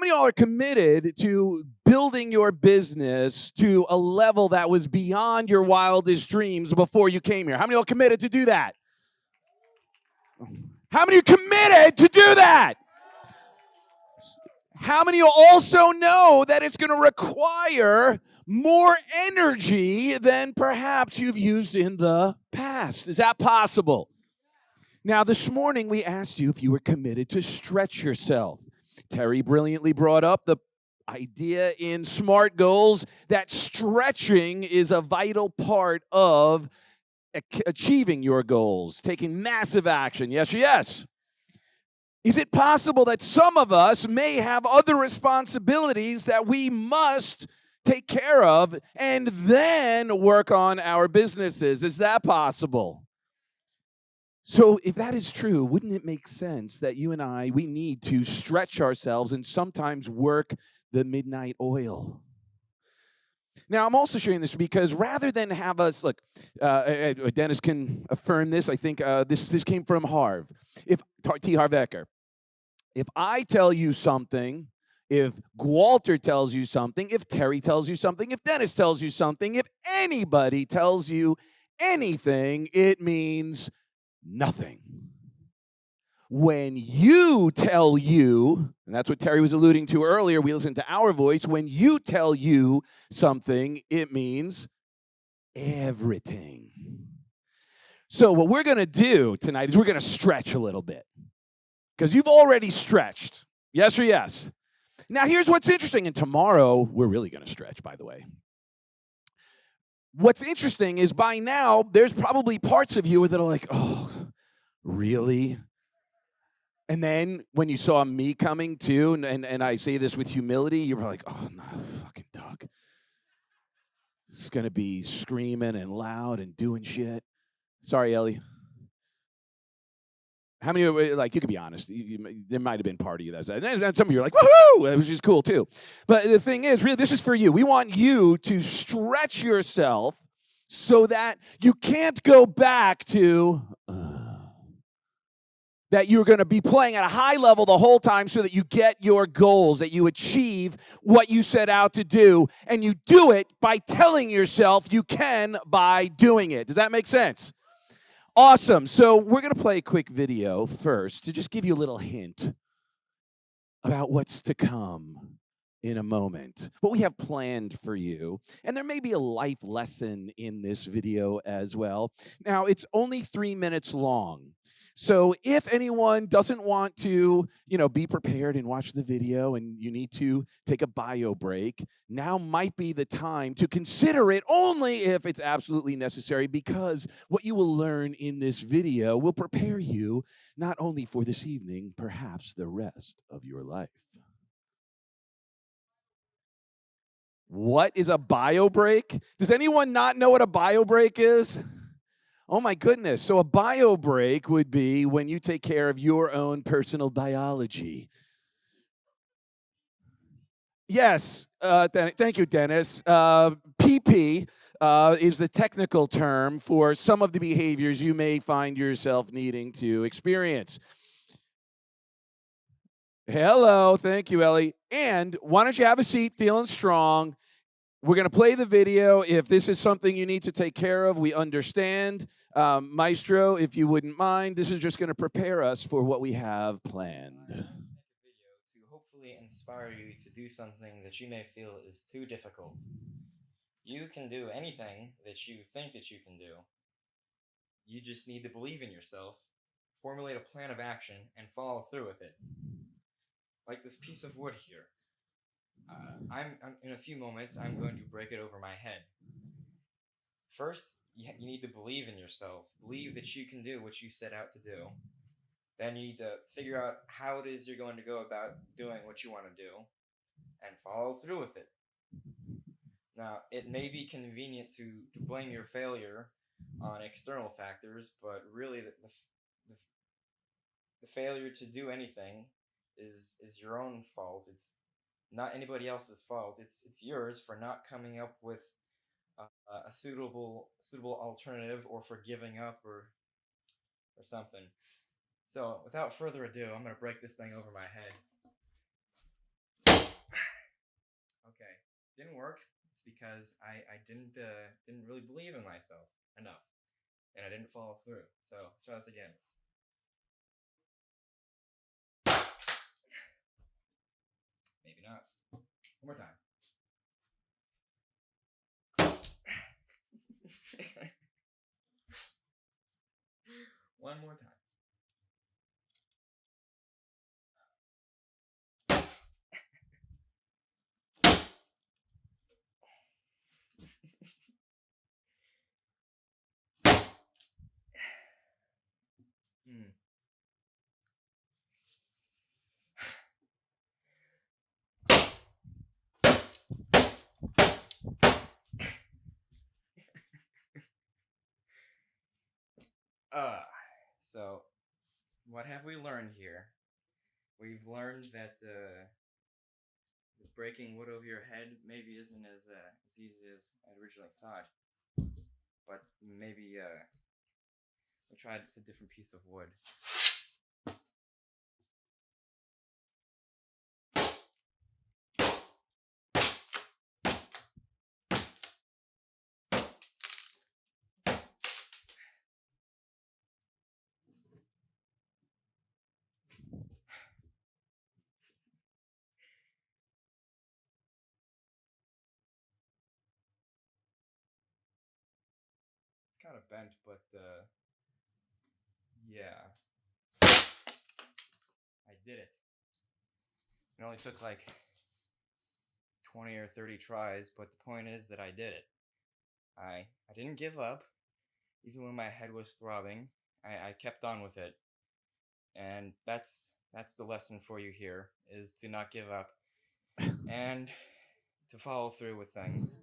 many of y'all are committed to building your business to a level that was beyond your wildest dreams before you came here? How many of y'all committed to do that? How many of you committed to do that? How many of you also know that it's going to require more energy than perhaps you've used in the past? Is that possible? Now, this morning we asked you if you were committed to stretch yourself. Terry brilliantly brought up the idea in SMART goals that stretching is a vital part of achieving your goals, taking massive action. Yes or yes? Is it possible that some of us may have other responsibilities that we must take care of and then work on our businesses? Is that possible? So if that is true, wouldn't it make sense that you and I, we need to stretch ourselves and sometimes work the midnight oil? Now, I'm also sharing this because rather than have us, look, Dennis can affirm this. I think this came from Harv, T. Harv Eker. If I tell you something, if Walter tells you something, if Terry tells you something, if Dennis tells you something, if anybody tells you anything, it means nothing. When you tell you, and that's what Terry was alluding to earlier, we listened to our voice, when you tell you something, it means everything. So what we're going to do tonight is we're going to stretch a little bit. Because you've already stretched. Yes or yes? Now, here's what's interesting. And tomorrow, we're really going to stretch, by the way. What's interesting is by now, there's probably parts of you that are like, oh, really? And then when you saw me coming too, and I say this with humility, you were like, oh, no, fucking Doug. It's going to be screaming and loud and doing shit. Sorry, Ellie. How many, like, you could be honest, there might have been part of you that was, and some of you are like, woohoo, which is cool too. But the thing is, really, this is for you. We want you to stretch yourself so that you can't go back to, that you're going to be playing at a high level the whole time so that you get your goals, that you achieve what you set out to do, and you do it by telling yourself you can by doing it. Does that make sense? Awesome. So we're going to play a quick video first to just give you a little hint about what's to come in a moment, what we have planned for you. And there may be a life lesson in this video as well. Now, it's only 3 minutes long. So if anyone doesn't want to, be prepared and watch the video and you need to take a bio break, now might be the time to consider it only if it's absolutely necessary, because what you will learn in this video will prepare you not only for this evening, perhaps the rest of your life. What is a bio break? Does anyone not know what a bio break is? Oh my goodness. So a bio break would be when you take care of your own personal biology. Yes. Thank you, Dennis. PP is the technical term for some of the behaviors you may find yourself needing to experience. Hello. Thank you, Ellie. And why don't you have a seat, feeling strong? We're going to play the video. If this is something you need to take care of, we understand. Maestro, if you wouldn't mind, this is just going to prepare us for what we have planned. Video to hopefully inspire you to do something that you may feel is too difficult. You can do anything that you think that you can do. You just need to believe in yourself, formulate a plan of action, and follow through with it. Like this piece of wood here. I'm in a few moments, I'm going to break it over my head. First, you need to believe in yourself. Believe that you can do what you set out to do. Then you need to figure out how it is you're going to go about doing what you want to do and follow through with it. Now, it may be convenient to blame your failure on external factors, but really the failure to do anything is your own fault. It's not anybody else's fault. It's yours for not coming up with a suitable alternative, or for giving up, or something. So without further ado, I'm going to break this thing over my head. didn't work, it's because I didn't really believe in myself enough, and I didn't follow through. So let's try this again. Maybe not. One more time. One more time. Hmm. Uh, so what have we learned here? We've learned that breaking wood over your head maybe isn't as easy as I originally thought. But maybe we'll try a different piece of wood. It's kind of bent, but yeah, I did it. It only took like 20 or 30 tries, but the point is that I did it. I didn't give up, even when my head was throbbing. I kept on with it, and that's the lesson for you here: is to not give up and to follow through with things.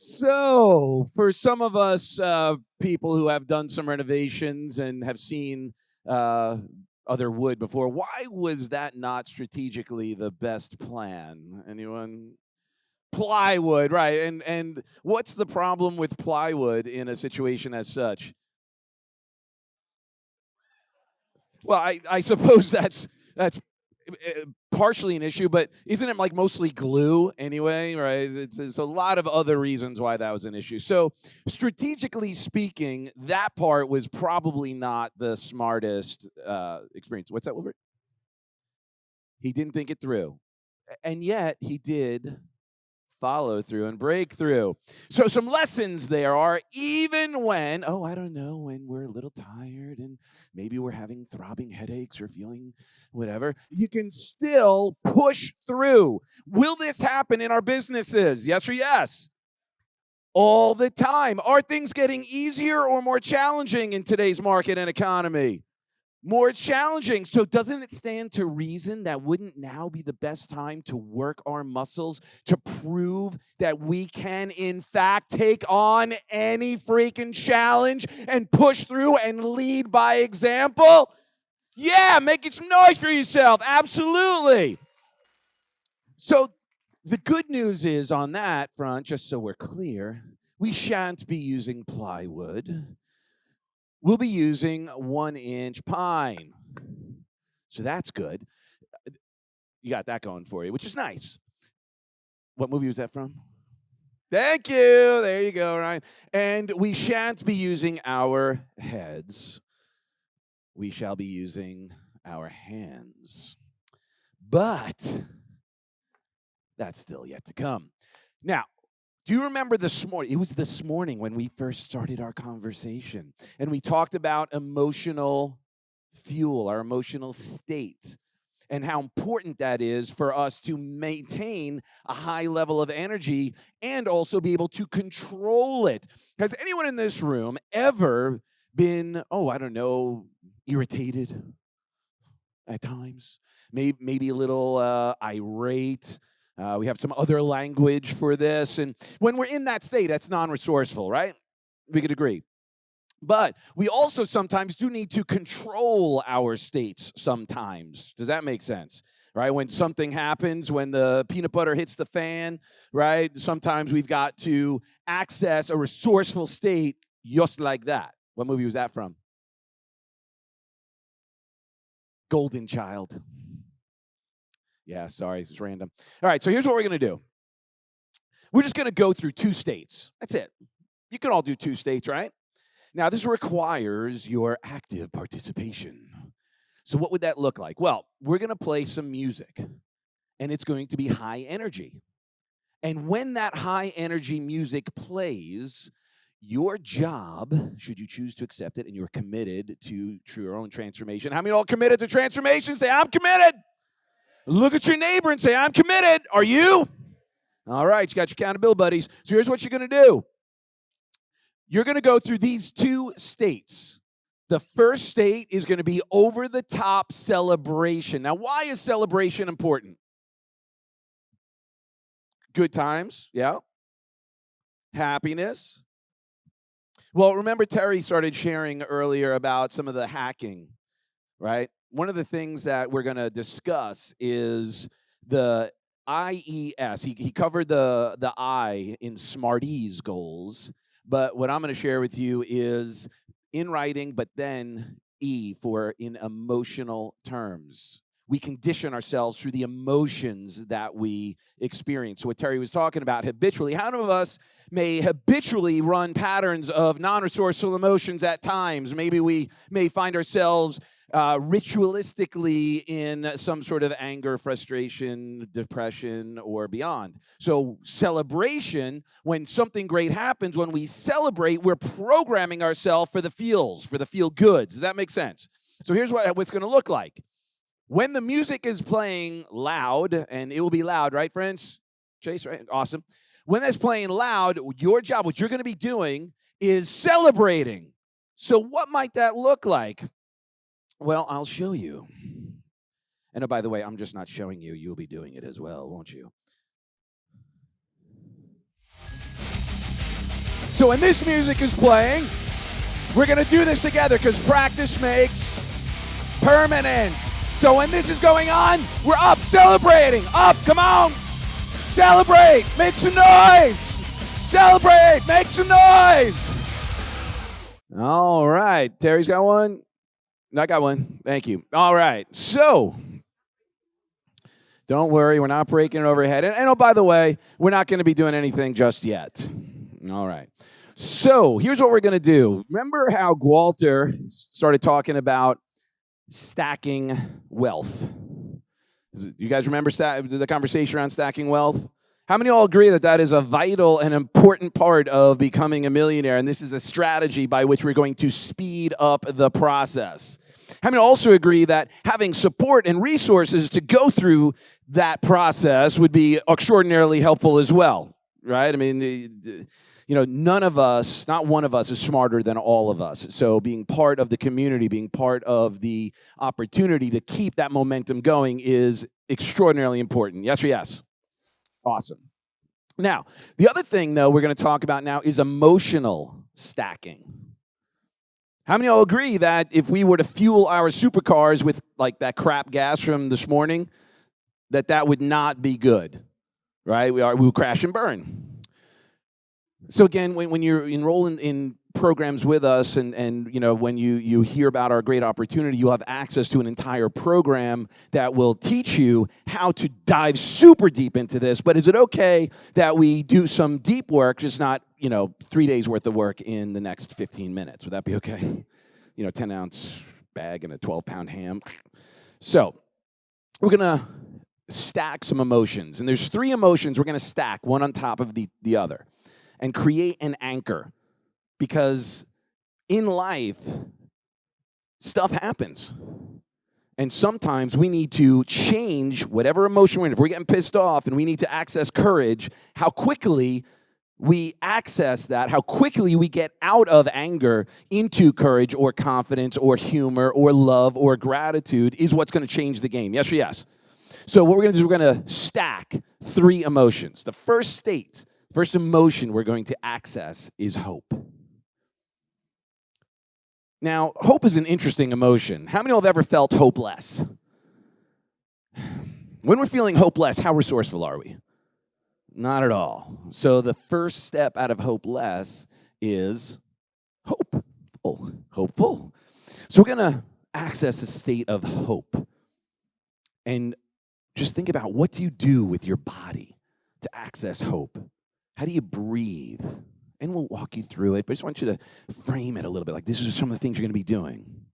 So, for some of us people who have done some renovations and have seen uh, other wood before, why was that not strategically the best plan? Anyone? Plywood, right? And what's the problem with plywood in a situation as such? Well, I suppose that's partially an issue, but isn't it like mostly glue anyway, right? It's a lot of other reasons why that was an issue. So, strategically speaking, that part was probably not the smartest experience. What's that, Wilbert? He didn't think it through, and yet he did follow through and breakthrough. So some lessons there are, even when, oh, I don't know, when we're a little tired and maybe we're having throbbing headaches or feeling whatever, you can still push through. Will this happen in our businesses? Yes or yes? All the time. Are things getting easier or more challenging in today's market and economy? More challenging. So, doesn't it stand to reason that wouldn't now be the best time to work our muscles to prove that we can, in fact, take on any freaking challenge and push through and lead by example? Yeah, make some noise for yourself. Absolutely. So, the good news is on that front, just so we're clear, we shan't be using plywood. We'll be using 1-inch pine. So that's good. You got that going for you, which is nice. What movie was that from? Thank you. There you go, Ryan. And we shan't be using our heads. We shall be using our hands. But that's still yet to come. Now, do you remember this morning? It was this morning when we first started our conversation, and we talked about emotional fuel, our emotional state, and how important that is for us to maintain a high level of energy and also be able to control it. Has anyone in this room ever been, oh, I don't know, irritated at times? Maybe a little irate. We have some other language for this. And when we're in that state, that's non-resourceful, right? We could agree. But we also sometimes do need to control our states sometimes. Does that make sense? Right? When something happens, when the peanut butter hits the fan, right? Sometimes we've got to access a resourceful state just like that. What movie was that from? Golden Child. Yeah, sorry, it's random. All right, so here's what we're going to do. We're just going to go through 2 states. That's it. You can all do 2 states, right? Now, this requires your active participation. So what would that look like? Well, we're going to play some music, and it's going to be high energy. And when that high energy music plays, your job, should you choose to accept it, and you're committed to your own transformation. How many all committed to transformation? Say, I'm committed. Look at your neighbor and say, I'm committed. Are you? All right, you got your accountability buddies. So here's what you're going to do. You're going to go through these 2 states. The first state is going to be over-the-top celebration. Now, why is celebration important? Good times, yeah. Happiness. Well, remember Terry started sharing earlier about some of the hacking, right? One of the things that we're going to discuss is the IES. He covered the I in Smarties goals, but what I'm going to share with you is in writing, but then E for in emotional terms. We condition ourselves through the emotions that we experience. So what Terry was talking about habitually, how many of us may habitually run patterns of non-resourceful emotions at times? Maybe we may find ourselves ritualistically in some sort of anger, frustration, depression, or beyond. So celebration, when something great happens, when we celebrate, we're programming ourselves for the feels, for the feel goods. Does that make sense? So here's what it's going to look like. When the music is playing loud, and it will be loud, right, friends? Chase, right? Awesome. When that's playing loud, your job, what you're going to be doing is celebrating. So what might that look like? Well, I'll show you. And oh, by the way, I'm just not showing you. You'll be doing it as well, won't you? So when this music is playing, we're going to do this together because practice makes permanent. So when this is going on, we're up, celebrating. Up, come on. Celebrate, make some noise. Celebrate, make some noise. All right, Terry's got one. No, I got one. Thank you. All right, so don't worry, we're not breaking it overhead. And oh, by the way, we're not going to be doing anything just yet. All right. So here's what we're going to do. Remember how Walter started talking about stacking wealth? You guys remember the conversation around stacking wealth? How many all agree that that is a vital and important part of becoming a millionaire, and this is a strategy by which we're going to speed up the process? How many also agree that having support and resources to go through that process would be extraordinarily helpful as well, right? I mean, none of us, not one of us is smarter than all of us. So being part of the community, being part of the opportunity to keep that momentum going is extraordinarily important. Yes or yes? Awesome. Now, the other thing, though, we're going to talk about now is emotional stacking. How many of you agree that if we were to fuel our supercars with like that crap gas from this morning, that would not be good, right? We will crash and burn. So again, when you're enrolling in programs with us and when you hear about our great opportunity, you'll have access to an entire program that will teach you how to dive super deep into this. But is it okay that we do some deep work, just not 3 days worth of work in the next 15 minutes? Would that be okay? 10-ounce bag and a 12-pound ham. So we're going to stack some emotions. And there's 3 emotions we're going to stack, one on top of the other, and create an anchor. Because in life, stuff happens. And sometimes we need to change whatever emotion we're in. If we're getting pissed off and we need to access courage, how quickly we access that, how quickly we get out of anger into courage or confidence or humor or love or gratitude is what's going to change the game. Yes or yes? So what we're going to do is we're going to stack 3 emotions. The first state, first emotion we're going to access is hope. Now, hope is an interesting emotion. How many of you have ever felt hopeless? When we're feeling hopeless, how resourceful are we? Not at all. So the first step out of hopeless is hopeful. Hopeful. So we're going to access a state of hope. And just think about, what do you do with your body to access hope? How do you breathe? And we'll walk you through it, but I just want you to frame it a little bit like this is some of the things you're going to be doing.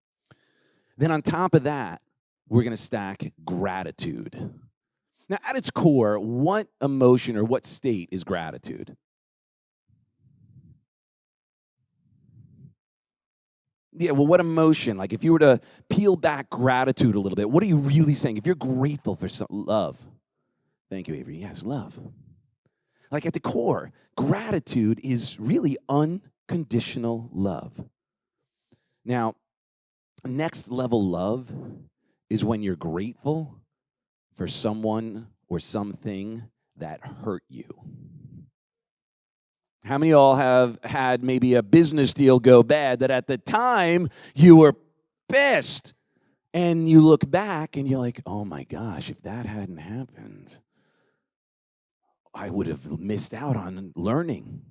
Then on top of that, we're going to stack gratitude. Now, at its core, what emotion or what state is gratitude? Yeah, well, what emotion? Like if you were to peel back gratitude a little bit, what are you really saying? If you're grateful for love. Thank you, Avery. Yes, love. Like at the core, gratitude is really unconditional love. Now, next level love is when you're grateful for someone or something that hurt you. How many of y'all have had maybe a business deal go bad that at the time you were pissed and you look back and you're like, oh my gosh, if that hadn't happened, I would have missed out on learning.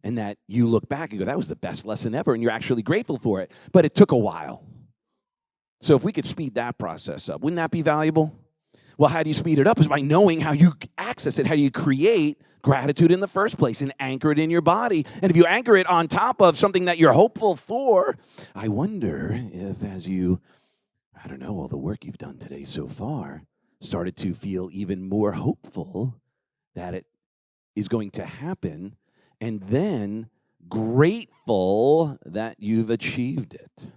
And that you look back and go, that was the best lesson ever, and you're actually grateful for it. But it took a while. So if we could speed that process up, wouldn't that be valuable? Well, how do you speed it up? Is by knowing how you access it, how do you create gratitude in the first place and anchor it in your body. And if you anchor it on top of something that you're hopeful for, I wonder if as you, I don't know, all the work you've done today so far, started to feel even more hopeful that it is going to happen, and then grateful that you've achieved it.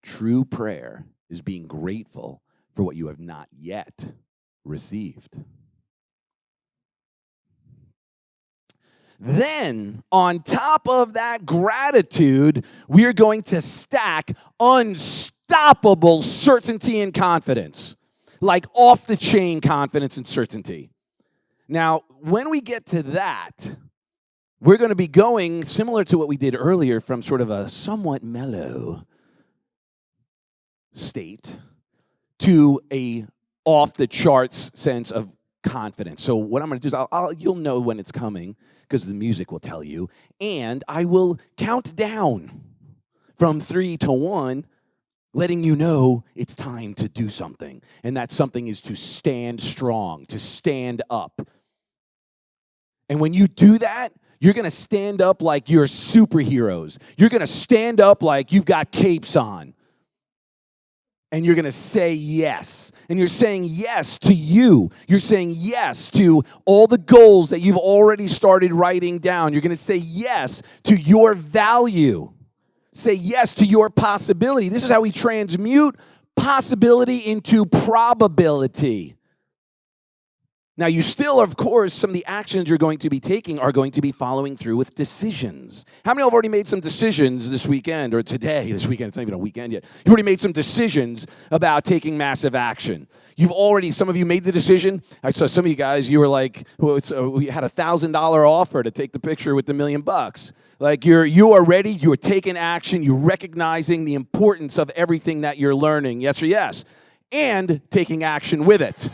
True prayer is being grateful for what you have not yet received. Then, on top of that gratitude, we are going to stack unstoppable certainty and confidence, like off-the-chain confidence and certainty. Now, when we get to that, we're going to be going similar to what we did earlier from sort of a somewhat mellow state to a off-the-charts sense of confidence. So what I'm going to do is you'll know when it's coming because the music will tell you, and I will count down from 3 to 1, letting you know it's time to do something. And that something is to stand strong, to stand up. And when you do that, you're going to stand up like you're superheroes. You're going to stand up like you've got capes on. And you're going to say yes. And you're saying yes to you. You're saying yes to all the goals that you've already started writing down. You're going to say yes to your value. Say yes to your possibility. This is how we transmute possibility into probability. Now, you still, of course, some of the actions you're going to be taking are going to be following through with decisions. How many have already made some decisions this weekend or today? This weekend, it's not even a weekend yet. You've already made some decisions about taking massive action. Some of you made the decision. I saw some of you guys, you were like, we had a $1,000 offer to take the picture with the $1 million. Like you are ready, you are taking action, you're recognizing the importance of everything that you're learning. Yes or yes? And taking action with it.